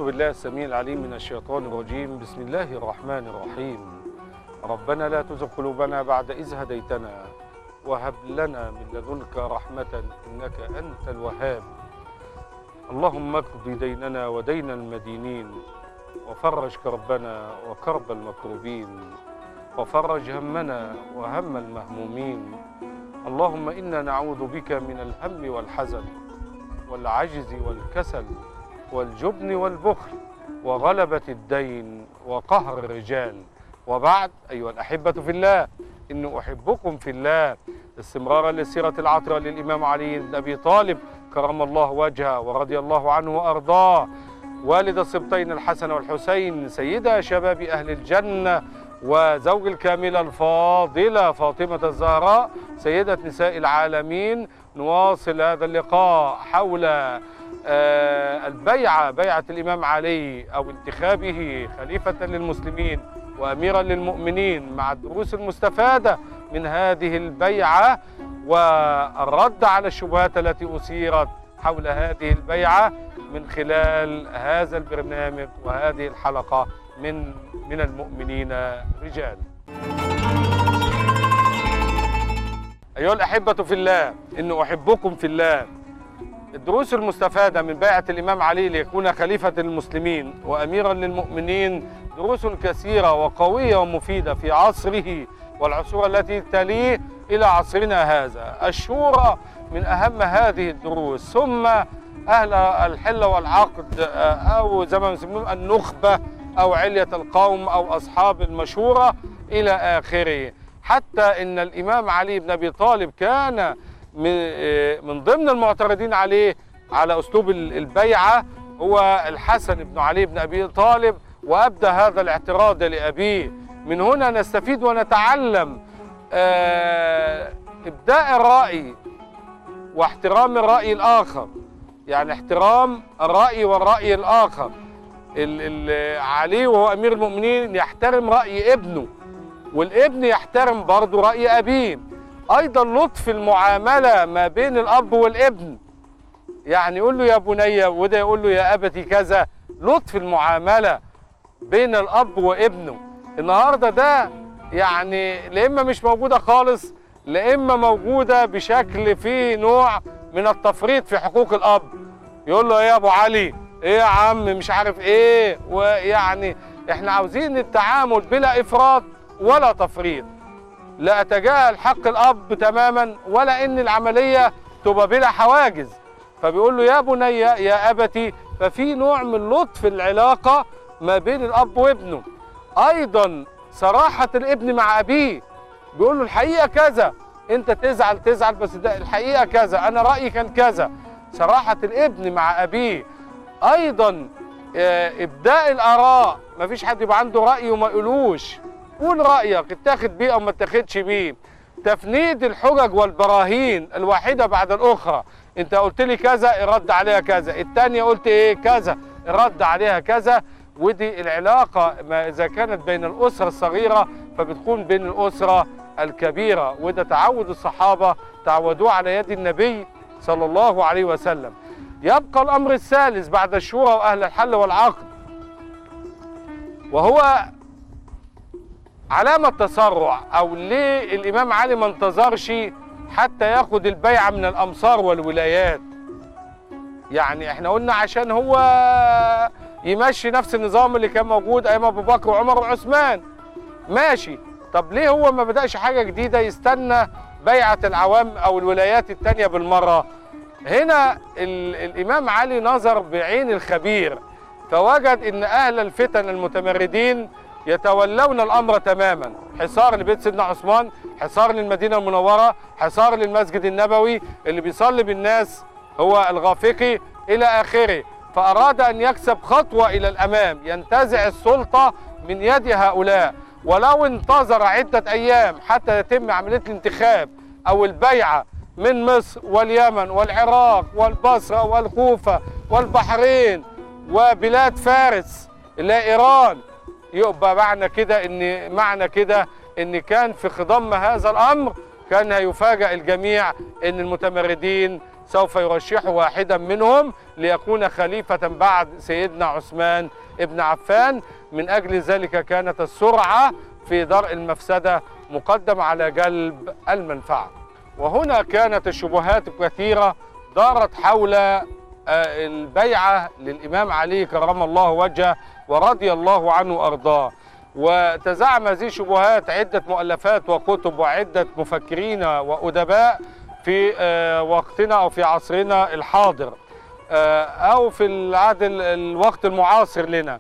أعوذ بالله السميع العليم من الشيطان الرجيم. بسم الله الرحمن الرحيم. ربنا لا تزغ قلوبنا بعد إذ هديتنا وهب لنا من لدنك رحمة إنك أنت الوهاب. اللهم اقض ديننا ودين المدينين وفرج كربنا وكرب المكروبين وفرج همنا وهم المهمومين. اللهم إنا نعوذ بك من الهم والحزن والعجز والكسل والجبن والبخل وغلبة الدين وقهر الرجال. وبعد، أيها الأحبة في الله، إني أحبكم في الله استمرارا للسيرة العطرة للإمام علي بن أبي طالب كرم الله وجهه ورضي الله عنه وأرضاه، والد السبطين الحسن والحسين، سيدة شباب أهل الجنة، وزوج الكاملة الفاضلة فاطمة الزهراء سيدة نساء العالمين. نواصل هذا اللقاء حول البيعة، بيعة الإمام علي أو انتخابه خليفة للمسلمين وأميرا للمؤمنين، مع الدروس المستفادة من هذه البيعة والرد على الشبهات التي أثيرت حول هذه البيعة من خلال هذا البرنامج وهذه الحلقة من المؤمنين رجال. أيها الأحبة في الله، إن أحبكم في الله. الدروس المستفادة من بيعة الإمام علي ليكون خليفة للمسلمين وأميرا للمؤمنين دروس كثيرة وقوية ومفيدة في عصره والعصور التي تليه إلى عصرنا هذا. الشورى من أهم هذه الدروس، ثم أهل الحل والعقد أو زي ما يسمون النخبة أو علية القوم أو أصحاب المشورة إلى آخره. حتى إن الإمام علي بن أبي طالب كان من ضمن المعترضين عليه على أسلوب البيعة هو الحسن بن علي بن أبي طالب، وأبدى هذا الاعتراض لأبيه. من هنا نستفيد ونتعلم إبداء الرأي واحترام الرأي الآخر، يعني احترام الرأي والرأي الآخر. علي وهو أمير المؤمنين يحترم رأي ابنه، والابن يحترم برضه رأي أبيه. أيضا لطف المعاملة ما بين الأب والابن، يعني يقول له يا بني وده يقول له يا أبتي كذا. لطف المعاملة بين الأب وابنه النهاردة ده يعني لإما مش موجودة خالص، لإما موجودة بشكل فيه نوع من التفريط في حقوق الأب. يقول له يا أبو علي إيه يا عم مش عارف إيه. ويعني إحنا عاوزين التعامل بلا إفراط ولا تفريط، لا أتجاهل حق الأب تماما ولا إن العملية تبقى بلا حواجز. فبيقول له يا بني يا أبتي، ففي نوع من لطف العلاقة ما بين الأب وابنه. أيضا صراحة الابن مع أبيه، بيقول له الحقيقة كذا، أنت تزعل بس ده الحقيقة كذا، أنا رأيي كان كذا. صراحة الابن مع أبيه. أيضا إبداء الآراء، مفيش حد يبقى عنده رأي وما يقولوش، قول رأيك اتاخد بيه أو ما اتاخدش بيه. تفنيد الحجج والبراهين الواحدة بعد الأخرى، أنت قلت لي كذا الرد عليها كذا، التانية قلت إيه كذا الرد عليها كذا. ودي العلاقة ما إذا كانت بين الأسرة الصغيرة فبتكون بين الأسرة الكبيرة، وده تعود الصحابة تعودوه على يد النبي صلى الله عليه وسلم. يبقى الأمر الثالث بعد الشورى وأهل الحل والعقد، وهو علامة تسرع، أو ليه الإمام علي ما انتظرش حتى ياخد البيعة من الأمصار والولايات. يعني احنا قلنا عشان هو يمشي نفس النظام اللي كان موجود أيام أبو بكر وعمر وعثمان، ماشي. طب ليه هو ما بدأش حاجة جديدة يستنى بيعة العوام أو الولايات التانية بالمرة؟ هنا الإمام علي نظر بعين الخبير، فوجد إن أهل الفتن المتمردين يتولون الأمر تماما. حصار لبيت سيدنا عثمان، حصار للمدينة المنورة، حصار للمسجد النبوي اللي بيصلي بالناس هو الغافقي إلى آخره. فأراد أن يكسب خطوة إلى الأمام، ينتزع السلطة من يد هؤلاء. ولو انتظر عدة أيام حتى يتم عملية الانتخاب أو البيعة من مصر واليمن والعراق والبصرة والكوفة والبحرين وبلاد فارس إلى إيران، يبقى معنى كده ان كان في خضم هذا الامر كان هيفاجأ الجميع أن المتمردين سوف يرشحوا واحدا منهم ليكون خليفة بعد سيدنا عثمان ابن عفان. من أجل ذلك كانت السرعة في درء المفسدة مقدم على جلب المنفعة. وهنا كانت الشبهات كثيرة دارت حول البيعة للإمام علي كرم الله وجهه ورضي الله عنه وأرضاه، وتزعم هذه الشبهات عدة مؤلفات وكتب وعدة مفكرين وأدباء في وقتنا أو في عصرنا الحاضر أو في الوقت المعاصر لنا.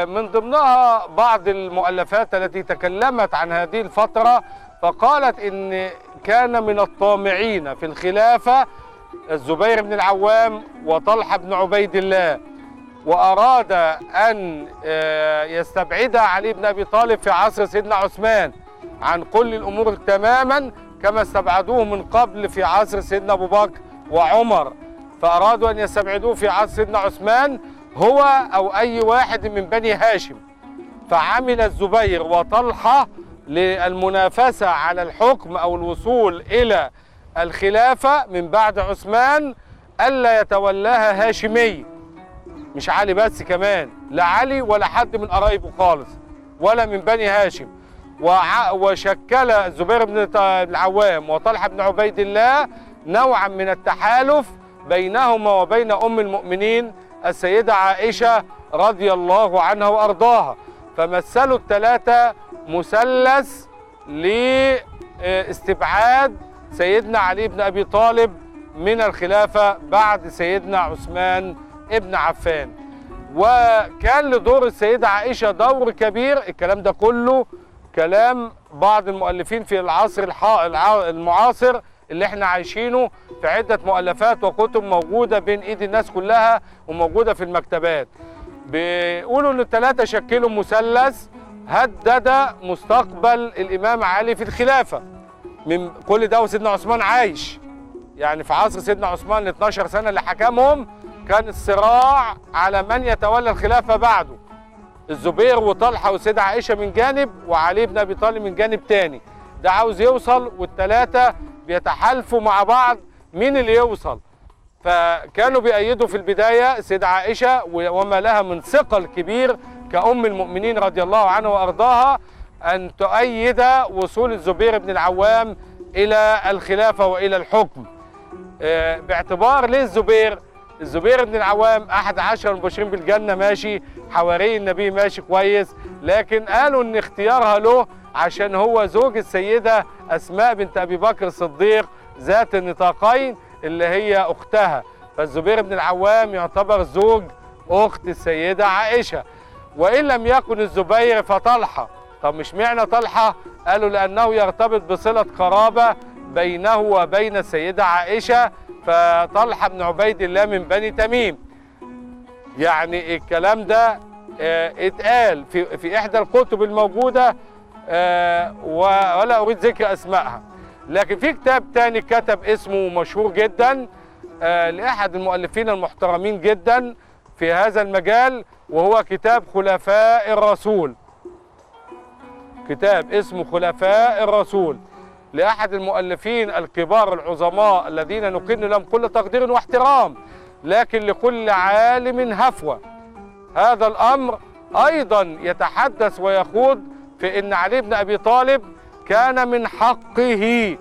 من ضمنها بعض المؤلفات التي تكلمت عن هذه الفترة، فقالت إن كان من الطامعين في الخلافة الزبير بن العوام وطلحة بن عبيد الله، وأراد أن يستبعد علي بن أبي طالب في عصر سيدنا عثمان عن كل الأمور تماما كما استبعدوه من قبل في عصر سيدنا أبو بكر وعمر، فأرادوا أن يستبعدوه في عصر سيدنا عثمان هو أو أي واحد من بني هاشم. فعمل الزبير وطلحة للمنافسة على الحكم أو الوصول إلى الخلافة من بعد عثمان ألا يتولاها هاشمي، مش علي بس كمان، لا علي ولا حد من قرايبه خالص ولا من بني هاشم. وشكل الزبير بن العوام وطلحة بن عبيد الله نوعا من التحالف بينهما وبين أم المؤمنين السيدة عائشة رضي الله عنها وأرضاها، فمثلوا الثلاثة مثلث لاستبعاد سيدنا علي بن أبي طالب من الخلافة بعد سيدنا عثمان ابن عفان. وكان لدور السيدة عائشة دور كبير. الكلام ده كله كلام بعض المؤلفين في العصر المعاصر اللي احنا عايشينه، في عدة مؤلفات وكتب موجودة بين ايد الناس كلها وموجودة في المكتبات. بيقولوا ان الثلاثة شكلوا مثلث هدد مستقبل الامام علي في الخلافة. من كل ده وسيدنا عثمان عايش، يعني في عصر سيدنا عثمان ال 12 سنة اللي حكمهم كان الصراع على من يتولى الخلافة بعده، الزبير وطلحة والسيدة عائشة من جانب وعلي بن أبي طالب من جانب تاني. ده عاوز يوصل والثلاثة بيتحالفوا مع بعض مين اللي يوصل. فكانوا بيأيدوا في البداية السيدة عائشة وما لها من ثقل كبير كأم المؤمنين رضي الله عنها وأرضاها أن تؤيد وصول الزبير بن العوام إلى الخلافة وإلى الحكم. باعتبار ليه الزبير بن العوام أحد 10 المبشرين بالجنة، ماشي، حواري النبي، ماشي كويس، لكن قالوا إن اختيارها له عشان هو زوج السيدة أسماء بنت أبي بكر الصديق ذات النطاقين اللي هي أختها، فالزبير بن العوام يعتبر زوج أخت السيدة عائشة. وإن لم يكن الزبير فطلحة. طب مش معنى طلحة؟ قالوا لأنه يرتبط بصلة قرابة بينه وبين السيدة عائشة، فطلحة بن عبيد الله من بني تميم. يعني الكلام ده اتقال في إحدى الكتب الموجودة، ولا أريد ذكر أسمائها. لكن في كتاب تاني كتب اسمه مشهور جدا لأحد المؤلفين المحترمين جدا في هذا المجال، وهو كتاب خلفاء الرسول. كتاب اسمه خلفاء الرسول لأحد المؤلفين الكبار العظماء الذين نكن لهم كل تقدير واحترام، لكن لكل عالم هفوة. هذا الأمر أيضا يتحدث ويخوض في أن علي بن أبي طالب كان من حقه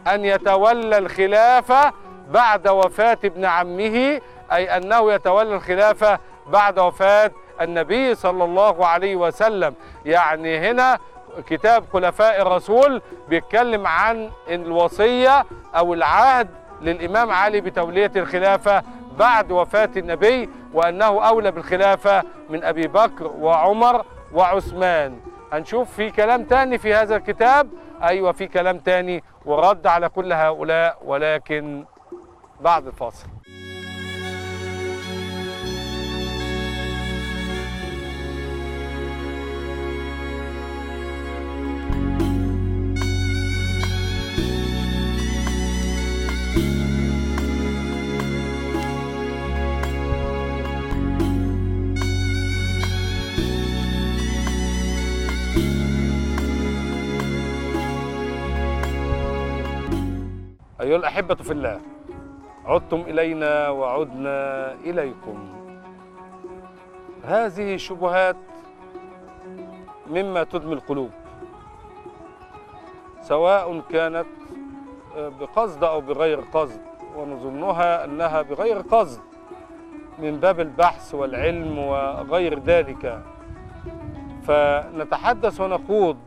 أن يتولى الخلافة بعد وفاة ابن عمه، أي أنه يتولى الخلافة بعد وفاة النبي صلى الله عليه وسلم. يعني هنا كتاب خلفاء الرسول بيتكلم عن الوصية أو العهد للإمام علي بتولية الخلافة بعد وفاة النبي، وأنه أولى بالخلافة من أبي بكر وعمر وعثمان. هنشوف في كلام تاني في هذا الكتاب، أيوة في كلام تاني ورد على كل هؤلاء، ولكن بعد الفاصل. أيها الأحبة في الله، عدتم إلينا وعدنا إليكم. هذه الشبهات مما تدمي القلوب، سواء كانت بقصد أو بغير قصد، ونظنها أنها بغير قصد من باب البحث والعلم وغير ذلك. فنتحدث ونخوض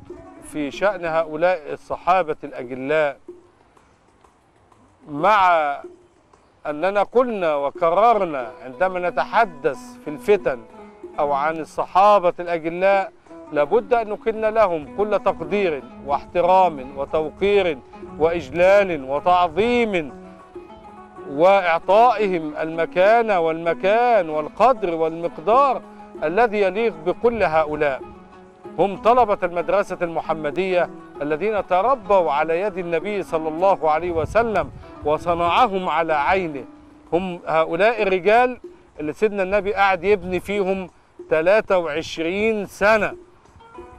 في شأن هؤلاء الصحابة الأجلاء، مع أننا قلنا وكررنا عندما نتحدث في الفتن أو عن الصحابة الأجلاء لابد أن نكن لهم كل تقدير واحترام وتوقير وإجلال وتعظيم، وإعطائهم المكانة والمكان والقدر والمقدار الذي يليق بكل هؤلاء. هم طلبة المدرسة المحمدية الذين تربوا على يد النبي صلى الله عليه وسلم وصنعهم على عينه. هم هؤلاء الرجال اللي سيدنا النبي قاعد يبني فيهم 23 سنة.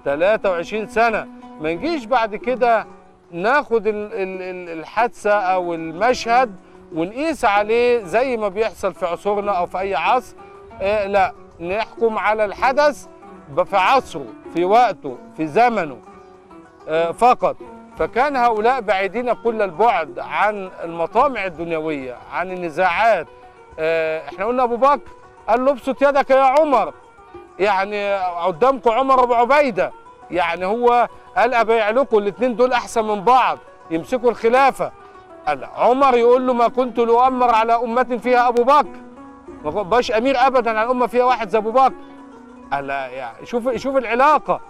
23 سنة. ما نجيش بعد كده ناخد الحادثة أو المشهد ونقيس عليه زي ما بيحصل في عصورنا أو في أي عصر. لا، نحكم على الحدث في عصره، في وقته، في زمنه فقط. فكان هؤلاء بعيدين كل البعد عن المطامع الدنيوية، عن النزاعات. احنا قلنا أبو بكر قال له ابسط يدك يا عمر، يعني قدامكم عمر وابو عبيدة، يعني هو قال أبايع لكم الاثنين دول أحسن من بعض يمسكوا الخلافة. قال عمر يقول له ما كنت لأمر على أمة فيها أبو بكر، ما بقاش أمير أبدا على أمة فيها واحد زي أبو بكر. قال يعني شوف العلاقة،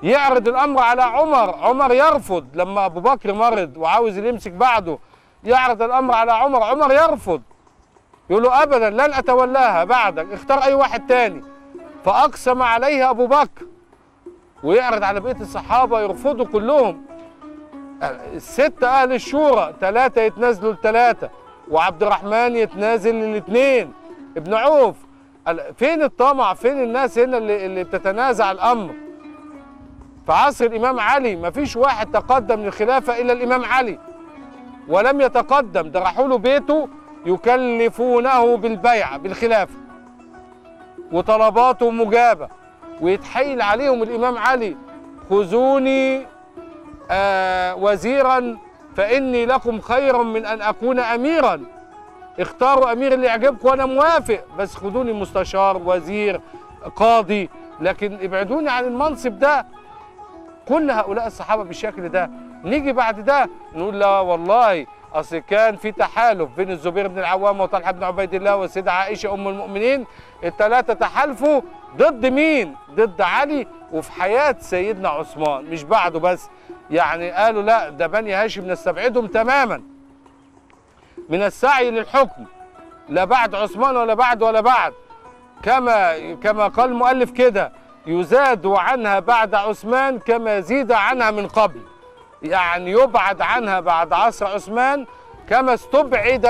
يعرض الأمر على عمر، عمر يرفض. لما أبو بكر مرض وعاوز اللي يمسك بعده يعرض الأمر على عمر، عمر يرفض، يقول له أبدا لن أتولاها بعدك، اختار أي واحد تاني. فأقسم عليه أبو بكر، ويعرض على بقية الصحابة يرفضوا كلهم. الستة أهل الشورى 3 يتنازلوا ل3، وعبد الرحمن يتنازل ل2 ابن عوف. فين الطمع؟ فين الناس هنا اللي بتتنازع الأمر؟ في عصر الإمام علي ما فيش واحد تقدم للخلافة إلا الإمام علي، ولم يتقدم. ده راحوا له بيته يكلفونه بالبيعة بالخلافة وطلباته مجابة، ويتحايل عليهم الإمام علي خذوني وزيرا فإني لكم خير من أن أكون أميرا، اختاروا أمير اللي يعجبكم وأنا موافق، بس خذوني مستشار، وزير، قاضي، لكن ابعدوني عن المنصب ده. كل هؤلاء الصحابة بالشكل ده. نيجي بعد ده نقول لا والله أصل كان في تحالف بين الزبير بن العوام وطلحة بن عبيد الله والسيدة عائشة أم المؤمنين، ال3 تحالفوا ضد مين؟ ضد علي، وفي حياة سيدنا عثمان مش بعده بس. يعني قالوا لا ده بني هاشم نستبعدهم تماما من السعي للحكم، لا بعد عثمان ولا بعد كما قال المؤلف كده، يزاد عنها بعد عثمان كما زيد عنها من قبل. يعني يبعد عنها بعد عصر عثمان كما استبعد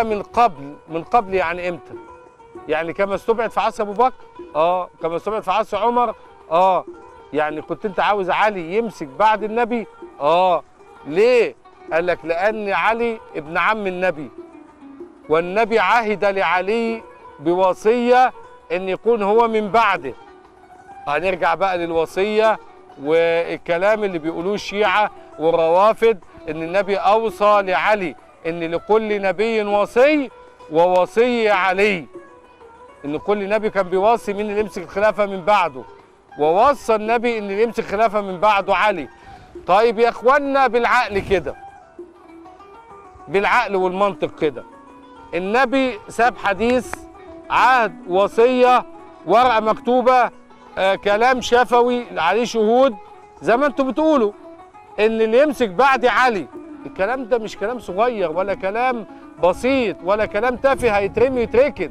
من قبل. يعني امتى؟ يعني كما استبعد في عصر ابو بكر، كما استبعد في عصر عمر، يعني كنت انت عاوز علي يمسك بعد النبي؟ ليه؟ قال لك لان علي ابن عم النبي، والنبي عهد لعلي بوصية ان يكون هو من بعده. هنرجع بقى للوصية والكلام اللي بيقولوه الشيعة والروافد، ان النبي اوصى لعلي ان لكل نبي وصي ووصي علي، ان كل نبي كان بيوصي مين اللي يمسك الخلافة من بعده، ووصى النبي ان اللي يمسك الخلافة من بعده علي. طيب يا اخوانا بالعقل كده، بالعقل والمنطق كده، النبي ساب حديث، عهد، وصية، ورقة مكتوبة، كلام شفوي عليه شهود زي ما انتم بتقولوا ان اللي يمسك بعد علي. الكلام ده مش كلام صغير ولا كلام بسيط ولا كلام تافه هيترمي يتركن.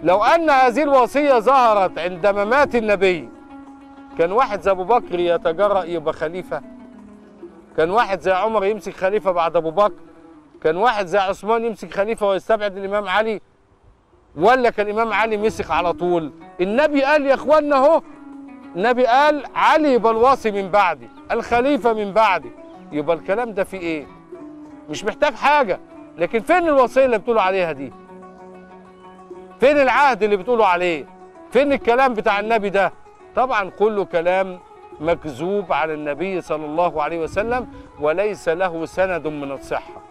لو ان هذه الوصية ظهرت عندما مات النبي، كان واحد زي ابو بكر يتجرأ يبقى خليفة؟ كان واحد زي عمر يمسك خليفة بعد ابو بكر؟ كان واحد زي عثمان يمسك خليفة ويستبعد الامام علي؟ ولا كان الامام علي مسك على طول؟ النبي قال يا اخوانا اهو، النبي قال علي يبقى الوصي من بعدي، الخليفة من بعدي. يبقى الكلام ده فيه ايه؟ مش محتاج حاجة، لكن فين الوصيه اللي بتقولوا عليها دي؟ فين العهد اللي بتقولوا عليه؟ فين الكلام بتاع النبي ده؟ طبعا كله كلام مكذوب على النبي صلى الله عليه وسلم وليس له سند من الصحة.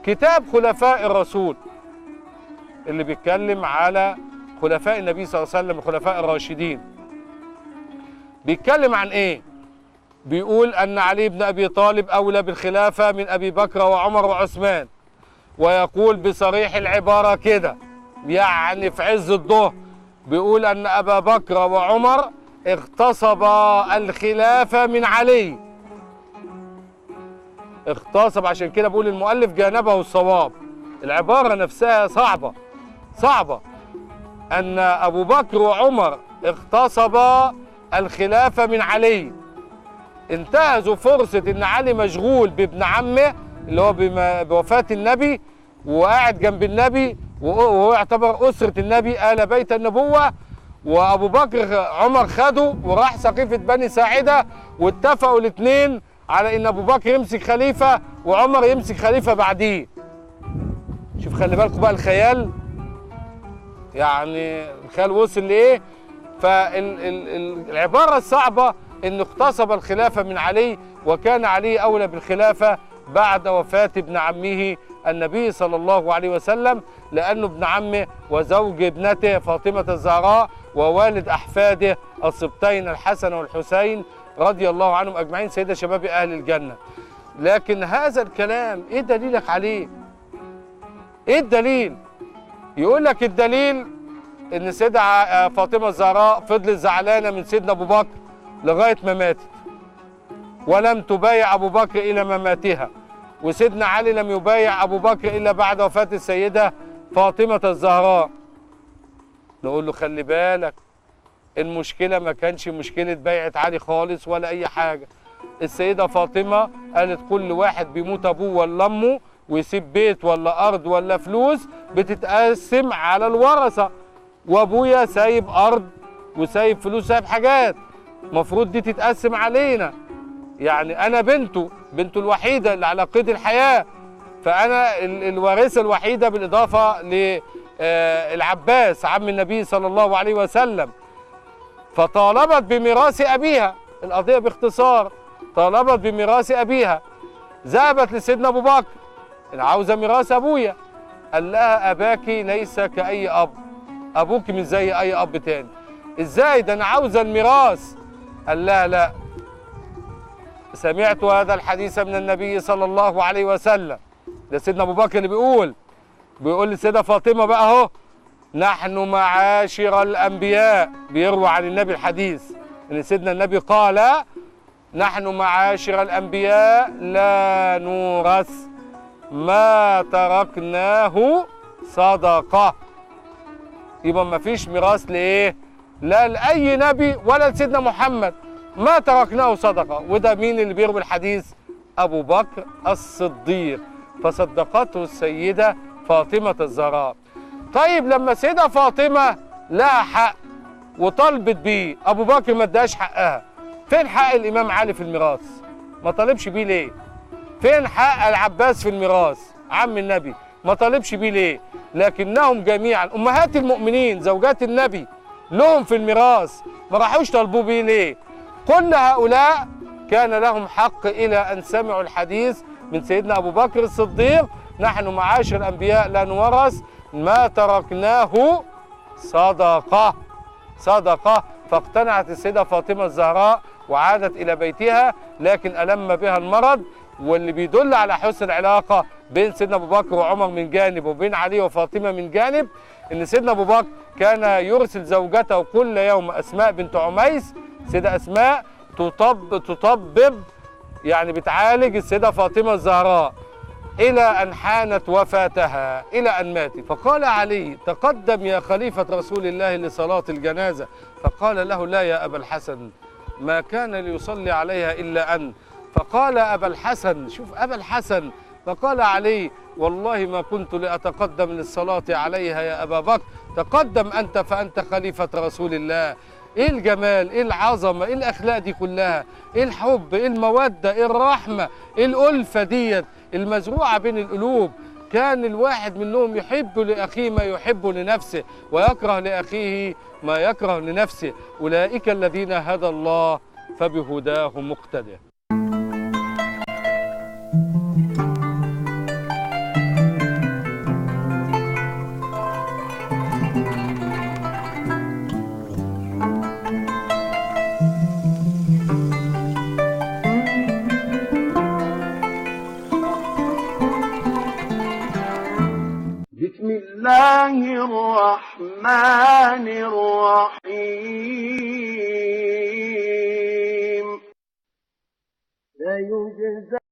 كتاب خلفاء الرسول اللي بيتكلم على خلفاء النبي صلى الله عليه وسلم الخلفاء الراشدين بيتكلم عن ايه؟ بيقول ان علي بن ابي طالب اولى بالخلافة من ابي بكر وعمر وعثمان، ويقول بصريح العبارة كده يعني في عز الظهر بيقول ان ابا بكر وعمر اغتصبا الخلافة من علي. اغتصب، عشان كده بقول المؤلف جانبه الصواب. العبارة نفسها صعبة ان ابو بكر وعمر اغتصبا الخلافة من علي، انتهزوا فرصة ان علي مشغول بابن عمه اللي هو بوفاة النبي وقاعد جنب النبي وهو يعتبر أسرة النبي آل بيت النبوة، وأبو بكر عمر خده وراح سقيفة بني ساعدة واتفقوا الاثنين على إن أبو بكر يمسك خليفة وعمر يمسك خليفة بعديه. شوف خلي بالكم بقى الخيال، يعني الخيال وصل لإيه؟ فالعبارة الصعبة إنه اغتصب الخلافة من علي، وكان علي أولى بالخلافة بعد وفاة ابن عمه النبي صلى الله عليه وسلم، لأنه ابن عمه وزوج ابنته فاطمة الزهراء ووالد أحفاده السبطين الحسن والحسين رضي الله عنهم أجمعين سيدة شباب أهل الجنة. لكن هذا الكلام إيه دليلك عليه؟ إيه الدليل؟ يقول لك الدليل إن سيدة فاطمة الزهراء فضلت زعلانة من سيدنا أبو بكر لغاية ما ماتت، ولم تبايع أبو بكر إلى مماتها، وسيدنا علي لم يبايع أبو بكر إلا بعد وفاة السيدة فاطمة الزهراء. نقول له خلي بالك، المشكلة ما كانش مشكلة بيعة علي خالص ولا أي حاجة. السيدة فاطمة قالت كل واحد بيموت أبوه ولا أمه ويسيب بيت ولا أرض ولا فلوس بتتقسم على الورثة، وأبويا سايب أرض وسايب فلوس سايب حاجات، مفروض دي تتقسم علينا. يعني أنا بنته الوحيدة اللي على قيد الحياة، فأنا الوارثة الوحيدة بالإضافة للعباس عم النبي صلى الله عليه وسلم. فطالبت بميراث أبيها، القضية باختصار طالبت بميراث أبيها. ذهبت لسيدنا أبو بكر أنا عاوزة ميراث أبويا، قال لها أباك ليس كأي أب، أبوك مش زي أي أب تاني. إزاي ده أنا عاوزة الميراث؟ قال لها لا، سمعت هذا الحديث من النبي صلى الله عليه وسلم. ده سيدنا ابو بكر اللي بيقول للسيده فاطمه بقى اهو، نحن معاشر الانبياء، بيروى عن النبي الحديث ان سيدنا النبي قال نحن معاشر الانبياء لا نورث ما تركناه صدقه. يبقى ما فيش ميراث لايه؟ لا لاي نبي ولا لسيدنا محمد، ما تركناه صدقه. وده مين اللي بيروي الحديث؟ ابو بكر الصديق، فصدقته السيده فاطمه الزهراء. طيب لما السيده فاطمه لها حق وطالبت بيه، ابو بكر ما اداش حقها، فين حق الامام علي في الميراث؟ ما طالبش بيه ليه؟ فين حق العباس في الميراث عم النبي؟ ما طالبش بيه ليه؟ لكنهم جميعا امهات المؤمنين زوجات النبي لهم في الميراث، ما راحوش طالبوا بيه ليه؟ كل هؤلاء كان لهم حق إلى أن سمعوا الحديث من سيدنا أبو بكر الصديق نحن معاشر الأنبياء لا نورث ما تركناه صدقة. فاقتنعت السيدة فاطمة الزهراء وعادت إلى بيتها، لكن ألم بها المرض. واللي بيدل على حسن العلاقة بين سيدنا أبو بكر وعمر من جانب وبين علي وفاطمة من جانب إن سيدنا أبو بكر كان يرسل زوجته كل يوم أسماء بنت عميس، سيدة أسماء تطبب يعني بتعالج السيدة فاطمة الزهراء إلى أن حانت وفاتها، إلى أن ماتت. فقال علي تقدم يا خليفة رسول الله لصلاة الجنازة، فقال له لا يا أبا الحسن، ما كان ليصلي عليها إلا أن. فقال أبا الحسن، شوف أبا الحسن، فقال علي والله ما كنت لأتقدم للصلاة عليها يا أبا بكر، تقدم أنت فأنت خليفة رسول الله. ايه الجمال، ايه العظمه، ايه الاخلاق دي كلها، ايه الحب، ايه الموده، ايه الرحمه، ايه الالفه ديت المزروعه بين القلوب. كان الواحد منهم يحب لأخيه ما يحب لنفسه ويكره لأخيه ما يكره لنفسه. أولئك الذين هدى الله فبهداه مقتدى. بسم الله الرحمن الرحيم. سيجزى